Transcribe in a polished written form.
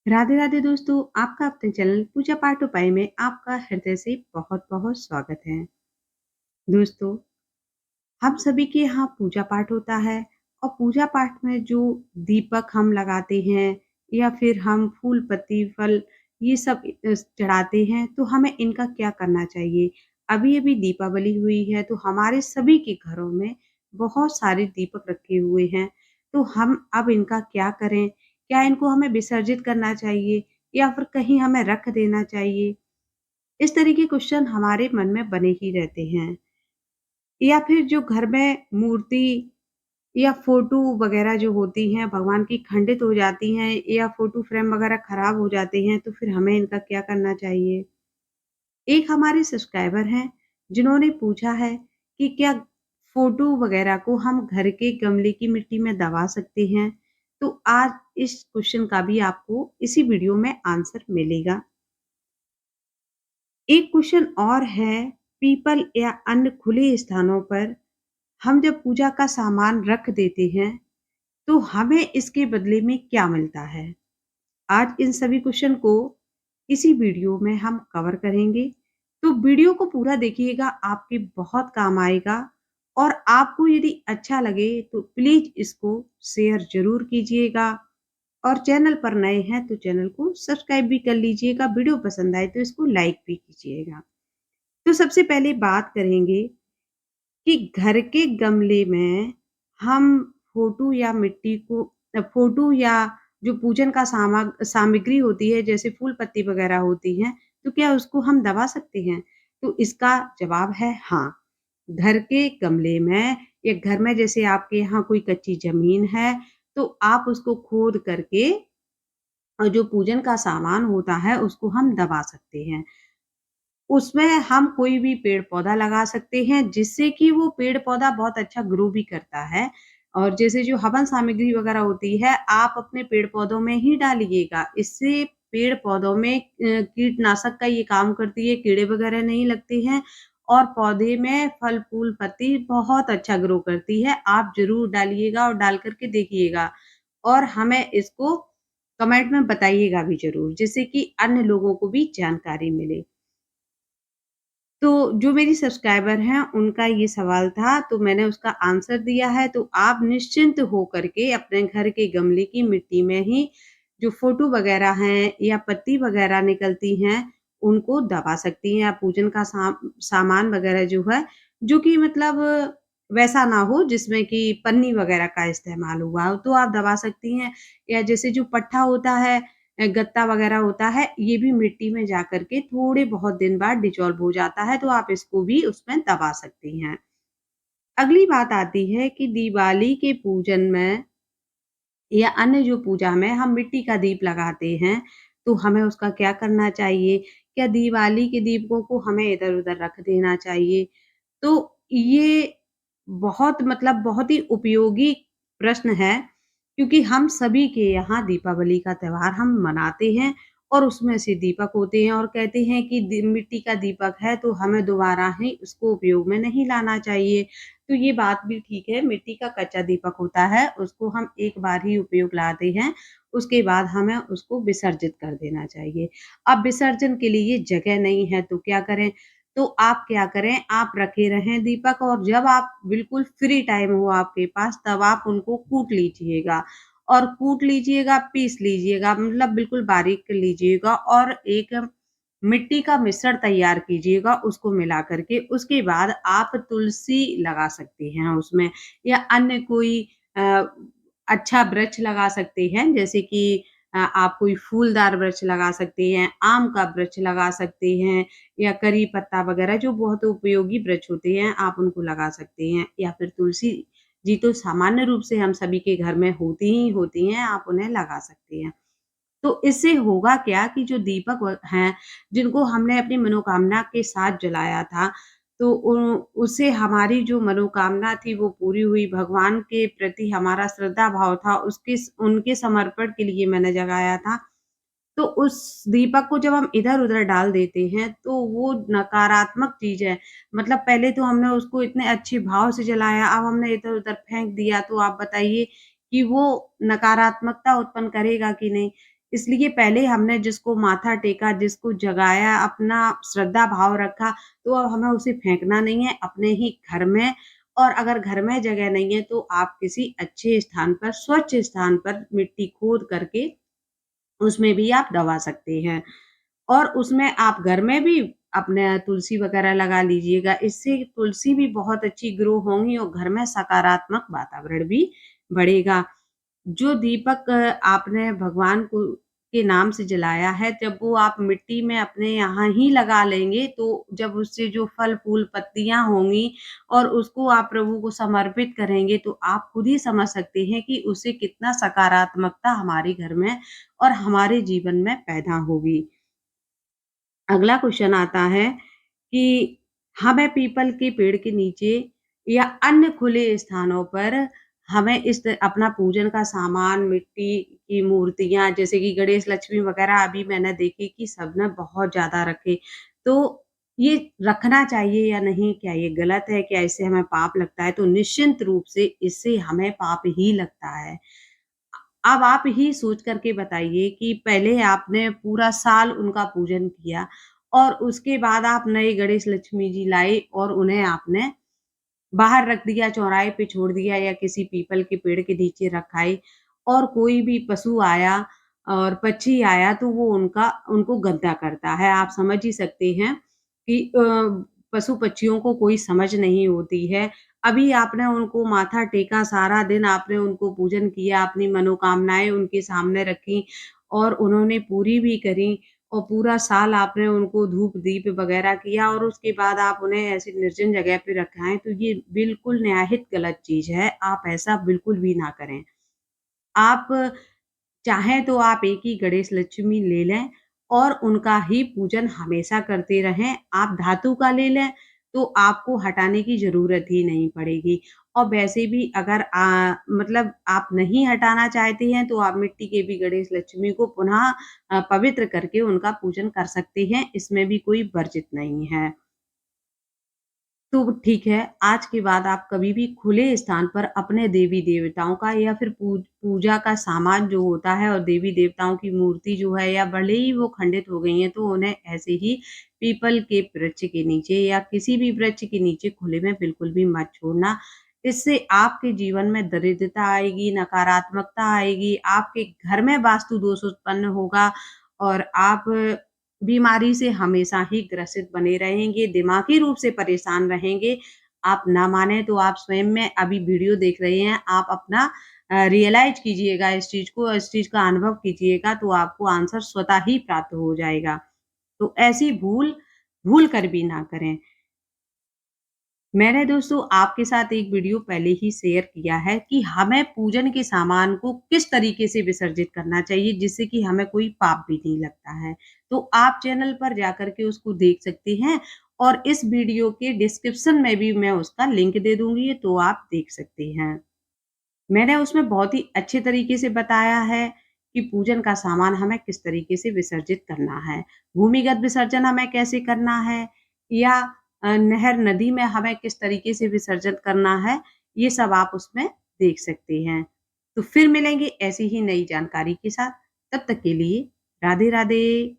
राधे राधे दोस्तों, आपका अपने चैनल पूजा पाठ उपाय में आपका हृदय से बहुत बहुत स्वागत है। दोस्तों, हम सभी के यहाँ पूजा पाठ होता है और पूजा पाठ में जो दीपक हम लगाते हैं या फिर हम फूल पत्ती फल ये सब चढ़ाते हैं, तो हमें इनका क्या करना चाहिए। अभी अभी दीपावली हुई है तो हमारे सभी के घरों में बहुत सारे दीपक रखे हुए हैं। तो हम अब इनका क्या करें? क्या इनको हमें विसर्जित करना चाहिए या फिर कहीं हमें रख देना चाहिए? इस तरह के क्वेश्चन हमारे मन में बने ही रहते हैं। या फिर जो घर में मूर्ति या फ़ोटो वग़ैरह जो होती हैं भगवान की खंडित हो जाती हैं या फ़ोटो फ्रेम वग़ैरह ख़राब हो जाते हैं, तो फिर हमें इनका क्या करना चाहिए? एक हमारे सब्सक्राइबर हैं, जिन्होंने पूछा है कि क्या फ़ोटो वग़ैरह को हम घर के गमले की मिट्टी में दबा सकते हैं? तो आज इस क्वेश्चन का भी आपको इसी वीडियो में आंसर मिलेगा। एक क्वेश्चन और है, पीपल या अन्य खुले स्थानों पर हम जब पूजा का सामान रख देते हैं, तो हमें इसके बदले में क्या मिलता है? आज इन सभी क्वेश्चन को इसी वीडियो में हम कवर करेंगे। तो वीडियो को पूरा देखिएगा, आपके बहुत काम आएगा और आपको यदि अच्छा लगे तो प्लीज़ इसको शेयर ज़रूर कीजिएगा और चैनल पर नए हैं तो चैनल को सब्सक्राइब भी कर लीजिएगा। वीडियो पसंद आए तो इसको लाइक भी कीजिएगा। तो सबसे पहले बात करेंगे कि घर के गमले में हम फ़ोटो या मिट्टी को फ़ोटो या जो पूजन का सामग्री होती है जैसे फूल पत्ती वग़ैरह होती हैं, तो क्या उसको हम दबा सकते हैं? तो इसका जवाब है हाँ। घर के गमले में या घर में जैसे आपके यहाँ कोई कच्ची ज़मीन है, तो आप उसको खोद करके और जो पूजन का सामान होता है उसको हम दबा सकते हैं। उसमें हम कोई भी पेड़-पौधा लगा सकते हैं, जिससे कि वो पेड़-पौधा बहुत अच्छा ग्रो भी करता है। और जैसे जो हवन सामग्री वगैरह होती है, आप अपने पेड़-पौधों में ही डालिएगा। इससे पेड़-पौधों में कीटनाशक का ये काम करती है, कीड़े वगैरह नहीं लगते हैं और पौधे में फल-फूल, पत्ती बहुत अच्छा ग्रो करती है। आप ज़रूर डालिएगा और डाल कर के देखिएगा और हमें इसको कमेंट में बताइएगा भी ज़रूर, जिससे कि अन्य लोगों को भी जानकारी मिले। तो जो मेरी सब्सक्राइबर हैं, उनका ये सवाल था, तो मैंने उसका आंसर दिया है, तो आप निश्चिंत हो करके अपने घर के गमले की मिट्टी में ही जो फ़ोटो वगैरह हैं या पत्ती वगैरह निकलती हैं, उनको दबा सकती हैं। या पूजन का सामान वगैरह जो है, जो कि मतलब वैसा ना हो जिसमें कि पन्नी वगैरह का इस्तेमाल हुआ हो, तो आप दबा सकती हैं। या जैसे जो पट्ठा होता है गत्ता वगैरह होता है, ये भी मिट्टी में जा कर के थोड़े बहुत दिन बाद डिसॉल्व हो जाता है, तो आप इसको भी उसमें दबा सकती हैं। अगली बात आती है कि दिवाली के पूजन में या अन्य जो पूजा में हम मिट्टी का दीप लगाते हैं, तो हमें उसका क्या करना चाहिए? क्या दिवाली के दीपकों को हमें इधर-उधर रख देना चाहिए? तो ये बहुत मतलब बहुत ही उपयोगी प्रश्न है, क्योंकि हम सभी के यहाँ दीपावली का त्योहार हम मनाते हैं और उसमें से दीपक होते हैं और कहते हैं कि मिट्टी का दीपक है तो हमें दोबारा ही उसको उपयोग में नहीं लाना चाहिए। तो ये बात भी ठीक है, मिट्टी का कच्चा दीपक होता है, उसको हम एक बार ही उपयोग लाते हैं, उसके बाद हमें उसको विसर्जित कर देना चाहिए। अब विसर्जन के लिए जगह नहीं है तो क्या करें? तो आप क्या करें, आप रखे रहें दीपक और जब आप बिल्कुल फ्री टाइम हो आपके पास, तब आप उनको कूट लीजिएगा और कूट लीजिएगा, पीस लीजिएगा, मतलब बिल्कुल बारीक कर लीजिएगा और एक मिट्टी का मिश्रण तैयार कीजिएगा उसको मिला कर के। उसके बाद आप तुलसी लगा सकते हैं उसमें या अन्य कोई अ, अच्छा वृक्ष लगा सकते हैं, जैसे कि आप कोई फूलदार वृक्ष लगा सकते हैं, आम का वृक्ष लगा सकते हैं या करी पत्ता वगैरह जो बहुत उपयोगी वृक्ष होते हैं, आप उनको लगा सकते हैं या फिर तुलसी जी तो सामान्य रूप से हम सभी के घर में होती ही होती हैं, आप उन्हें लगा सकते हैं। तो इससे होगा क्या कि जो दीपक हैं, जिनको हमने अपनी मनोकामना के साथ जलाया था, तो उससे हमारी जो मनोकामना थी वो पूरी हुई, भगवान के प्रति हमारा श्रद्धा भाव था, उसके उनके समर्पण के लिए मैंने जगाया था। तो उस दीपक को जब हम इधर-उधर डाल देते हैं, तो वो नकारात्मक चीज़ है। मतलब पहले तो हमने उसको इतने अच्छे भाव से जलाया, अब हमने इधर-उधर फेंक दिया, तो आप बताइए कि वो नकारात्मकता उत्पन्न करेगा कि नहीं? इसलिए पहले हमने जिसको माथा टेका, जिसको जगाया, अपना श्रद्धा भाव रखा, तो अब हमें उसे फेंकना नहीं है, अपने ही घर में और अगर घर में जगह नहीं है, तो आप किसी अच्छे स्थान पर, स्वच्छ स्थान पर मिट्टी खोद करके उसमें भी आप दबा सकते हैं। और उसमें आप घर में भी अपने तुलसी वगैरह लगा लीजिएगा, इससे तुलसी भी बहुत अच्छी ग्रो होंगी और घर में सकारात्मक वातावरण भी बढ़ेगा। जो दीपक आपने भगवान को के नाम से जलाया है, जब वो आप मिट्टी में अपने यहाँ ही लगा लेंगे, तो जब उससे जो फल, फूल, पत्तियाँ होंगी और उसको आप प्रभु को समर्पित करेंगे, तो आप खुद ही समझ सकते हैं कि उससे कितना सकारात्मकता हमारे घर में और हमारे जीवन में पैदा होगी। अगला क्वेश्चन आता है कि हमें पीपल के पेड़ के नीचे या अन्य खुले स्थानों पर हमें अपना पूजन का सामान, मिट्टी की मूर्तियाँ जैसे कि गणेश, लक्ष्मी वगैरह अभी मैंने देखी कि सबने बहुत ज़्यादा रखे। तो ये रखना चाहिए या नहीं? क्या ये गलत है? क्या इससे हमें पाप लगता है? तो निश्चिंत रूप से इससे हमें पाप ही लगता है। अब आप ही सोच कर के बताइए कि पहले आपने पूरा साल उनका पूजन किया और उसके बाद आप नए गणेश लक्ष्मी जी लाए और उन्हें आपने बाहर रख दिया, चौराहे पे छोड़ दिया या किसी पीपल के पेड़ के नीचे रखाई और कोई भी पशु आया और पक्षी आया तो वो उनको गंदा करता है। आप समझ ही सकते हैं कि पशु-पक्षियों को कोई समझ नहीं होती है। अभी आपने उनको माथा टेका, सारा दिन आपने उनको पूजन किया, अपनी मनोकामनाएँ उनके सामने रखी और उन्होंने पूरी भी करी और पूरा साल आपने उनको धूप-दीप वगैरह किया और उसके बाद आप उन्हें ऐसी निर्जन जगह पे रखाएँ, तो ये बिल्कुल न्याहित गलत चीज़ है। आप ऐसा बिल्कुल भी ना करें। आप चाहें तो आप एक ही गणेश लक्ष्मी ले लें और उनका ही पूजन हमेशा करते रहें। आप धातु का ले लें, तो आपको हटाने की ज़रूरत ही नहीं पड़ेगी। और वैसे भी अगर मतलब आप नहीं हटाना चाहते हैं, तो आप मिट्टी के भी गणेश लक्ष्मी को पुनः पवित्र करके उनका पूजन कर सकते हैं। इसमें भी कोई वर्जित नहीं है। तो ठीक है, आज के बाद आप कभी भी खुले स्थान पर अपने देवी-देवताओं का या फिर पूजा का सामान जो होता है और देवी-देवताओं की मूर्ति जो है या भले ही वो खंडित हो गई हैं, तो उन्हें ऐसे ही पीपल के वृक्ष के नीचे या किसी भी वृक्ष के नीचे खुले में बिल्कुल भी मत छोड़ना। इससे आपके जीवन में दरिद्रता आएगी, नकारात्मकता आएगी, आपके घर में वास्तु दोष उत्पन्न होगा और आप बीमारी से हमेशा ही ग्रसित बने रहेंगे, दिमागी रूप से परेशान रहेंगे। आप ना माने तो आप स्वयं में अभी वीडियो देख रहे हैं, आप अपना रियलाइज़ कीजिएगा इस चीज़ को, इस चीज़ का अनुभव कीजिएगा तो आपको आंसर स्वतः ही प्राप्त हो जाएगा। तो ऐसी भूल, भूल कर भी ना करें। मैंने दोस्तों आपके साथ एक वीडियो पहले ही शेयर किया है कि हमें पूजन के सामान को किस तरीके से विसर्जित करना चाहिए जिससे कि हमें कोई पाप भी नहीं लगता है। तो आप चैनल पर जाकर के उसको देख सकते हैं और इस वीडियो के डिस्क्रिप्शन में भी मैं उसका लिंक दे दूँगी तो आप देख सकते हैं। मैंने उसमें बहुत ही अच्छे तरीके से बताया है कि पूजन का सामान हमें किस तरीके से विसर्जित करना है। भूमिगत विसर्जन हमें कैसे करना है या नहर, नदी में हमें किस तरीके से विसर्जन करना है, ये सब आप उसमें देख सकते हैं। तो फिर मिलेंगे ऐसी ही नई जानकारी के साथ, तब तक के लिए राधे-राधे।